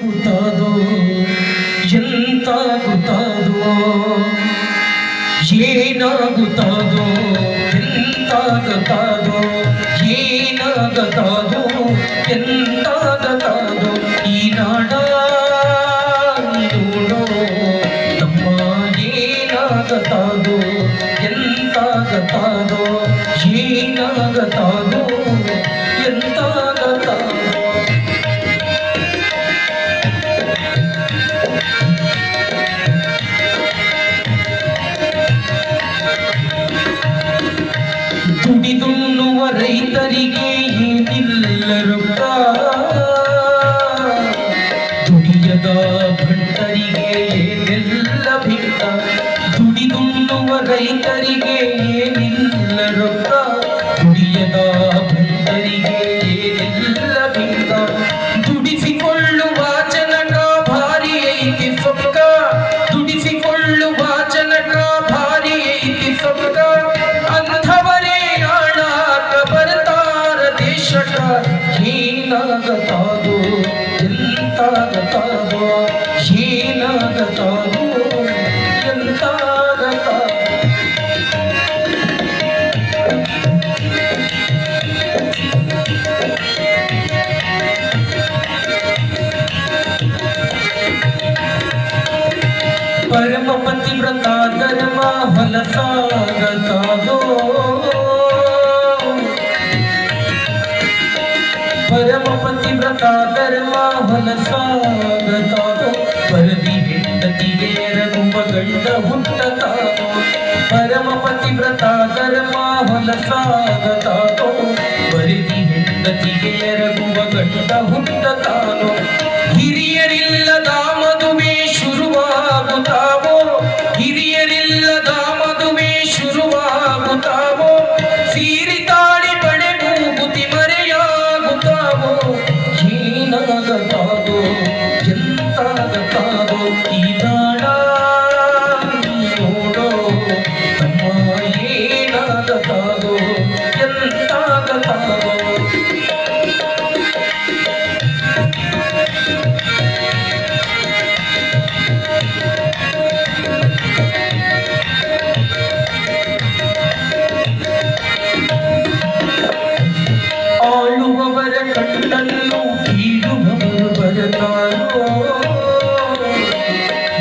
ಗುತ್ತಾದೋ ಎಂತ ಗುತ್ತಾದೋ ಏನಾಗುತ್ತಾದೋ ಎಂತಾಗತಾದೋ ಏನಾಗತಾದೋ ಎಂತಾಗತಾದೋ ಈ ನಾಡ ನೋಡೋ ನಮ್ಮ ಏನಾಗತಾದೋ ಎಂತಾಗತಾದೋ ಏನಾಗತಾದೋ ಎಂತಾಗತಾದೋ ದುಡಿದುಣ್ಣುವ ರೈತರಿಗೆ ಏನಿಲ್ಲ ರೊಕ್ಕ, ದುಡಿಯದ ಭಂಟರಿಗೆ ಏನೆಲ್ಲ ಭಿಕ್ಕ. ದುಡಿದುಣ್ಣುವ ರೈತರಿಗೆ ಏನಿಲ್ಲ ರೊಕ್ಕ, ದುಡಿಯದ ಭಂಟರಿಗೆ ಏನೆಲ್ಲ ಭಿಕ್ಕ. ದುಡಿಸಿಕೊಳ್ಳುವ ಜನಕ ಭಾರಿ ಐತಿ ಸೊಕ್ಕ, ದುಡಿಸಿಕೊಳ್ಳುವ ಜನಕ ಭಾರಿ ಐತಿ ಸೊಕ್ಕ. ಅಂಥವರೇ ಆಳಾಕ ಬರ್ತಾರ ದೇಶಕ. ಏನಾಗತಾದೋ ಎಂತಾಗತಾದೋ ಏನಾಗತಾದೋ ಎಂತಾಗತಾದೋ. ಪರಮ ಪತಿವ್ರತ ಧರ್ಮ ಹೊಲಸಾಗತಾದೋ, ಪರಮ ಪತಿವ್ರತ ಧರ್ಮ ಹೊಲಸಾಗತಾದೋ. ಪರದಿ ಹೆಂಡತಿಗೆ ಎರಗುವ ಗಂಡ ಹುಟ್ಟತಾದೋ, ಪರಮ ಪತಿವ್ರತ ಧರ್ಮ ಹೊಲಸಾಗತಾದೋ. ಪರದಿ ಹೆಂಡತಿಗೆ ಎರಗುವ ಗಂಡ ಹುಟ್ಟತಾನೋ. ಹಿರಿಯರಿಲ್ಲದ ಮದುವೆ ಶುರುವಾಗುತ್ತಾವೋ, ಹಿರಿಯರಿಲ್ಲದ ಮದುವೆ ಶುರುವಾಗುತ್ತಾವೋ. ಸೀರಿ ತಾಳಿ ಬಳೆ ಮೂಗುತಿ ಮರೆಯಾಗುತ್ತಾವೋ. ಏನಾಗತಾದೋ ಎಂತಾಗತಾದೋ ಈ ನಾಡ ನೋಡೋ ತಮ್ಮ ಏನಾಗತಾದೋ ಎಂತಾಗತಾದೋ. ಆಳುವವರ ಕಣ್ಣನ್ನು ಕೀಳುವವರು ಬರತಾರೋ,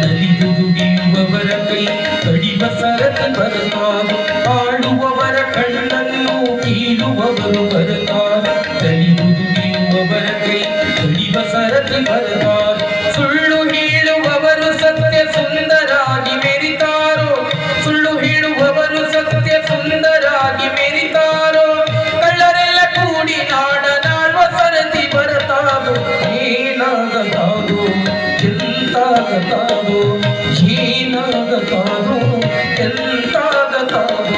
ನಲಿದು ದುಡಿಯುವವರ ಕೈ ಕಡಿವ ಸರತಿ ಬರತಾರೋ. ಆಳುವವರ ಕಣ್ಣನ್ನು ಕೀಳುವವರು ಬರತಾರೋ, ನಲಿದು ದುಡಿಯುವವರ ಕೈ ಕಡಿವ ಸರತಿ ಬರತಾರೋ. ಸುಳ್ಳು ಹೇಳುವವರು ಸತ್ಯ ಸುಂದರಾಗಿ ಮೆರಿತಾರೋ, ಸುಳ್ಳು ಹೇಳುವವರು ಸತ್ಯ ಸುಂದರಾಗಿ ಮೆರಿತಾರೋ. ಕಳ್ಳರೆಲ್ಲ ಕೂಡಿ ನಾಡ ನಾಡುವ ಸರತಿ ಬರತಾದೋ. ಏನಾಗತಾದೋ ಎಂತಾಗತಾದೋ ಏನಾಗತಾದೋ ಎಂತಾಗತಾದೋ.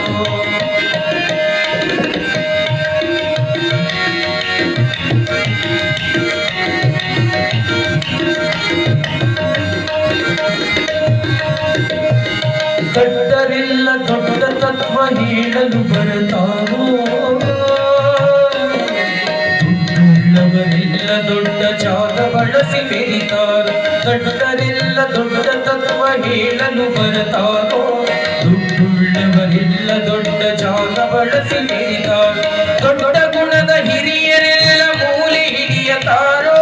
ದಡ್ಡರಿಲ್ಲ ದೊಡ್ಡ ತತ್ವ ಹೇಳಲು ಬರತಾರೋ, ದುಡ್ಡುಳ್ಳವರೆಲ್ಲ ದೊಡ್ಡ ಜಾಗ ಬಳಸಿ ಮೆರಿತಾರೋ. ದಡ್ಡರಿಲ್ಲ ದೊಡ್ಡ ತತ್ವ ಹೇಳಲು ಬರತಾರೋ, ದುಡ್ಡುಳ್ಳವರೆಲ್ಲ ದೊಡ್ಡ ಜಾಗ ಬಳಸಿ ಮೆರಿತಾರೋ. ದೊಡ್ಡ ಗುಣದ ಹಿರಿಯರೆಲ್ಲ ಮೂಲೆ ಹಿಡಿಯತಾರೋ,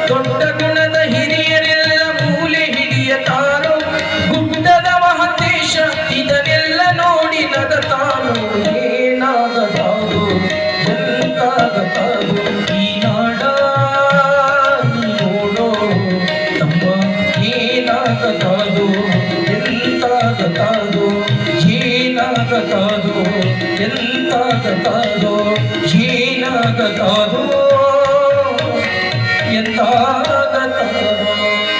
ದೊಡ್ಡ ಗುಣದ ಹಿರಿಯರೆಲ್ಲ ಮೂಲೆ ಹಿಡಿಯತಾರೋ. ಗುಡ್ಡದ ಮಹದೇಶ ಇದನ್ನೆಲ್ಲ ನೋಡಿ ನಗತಾನೋ. ಏನಾಗತಾದೋ ಎಂತಾಗತಾದೋ ಈ ನಾಡ ನೋಡೋ ತಮ್ಮ ಏನಾಗತಾದೋ ಎಂತಾಗತಾದೋ ಏನಾಗತಾದೋ ಎಂತಾಗತಾದೋ ಏನಾಗತಾದೋ.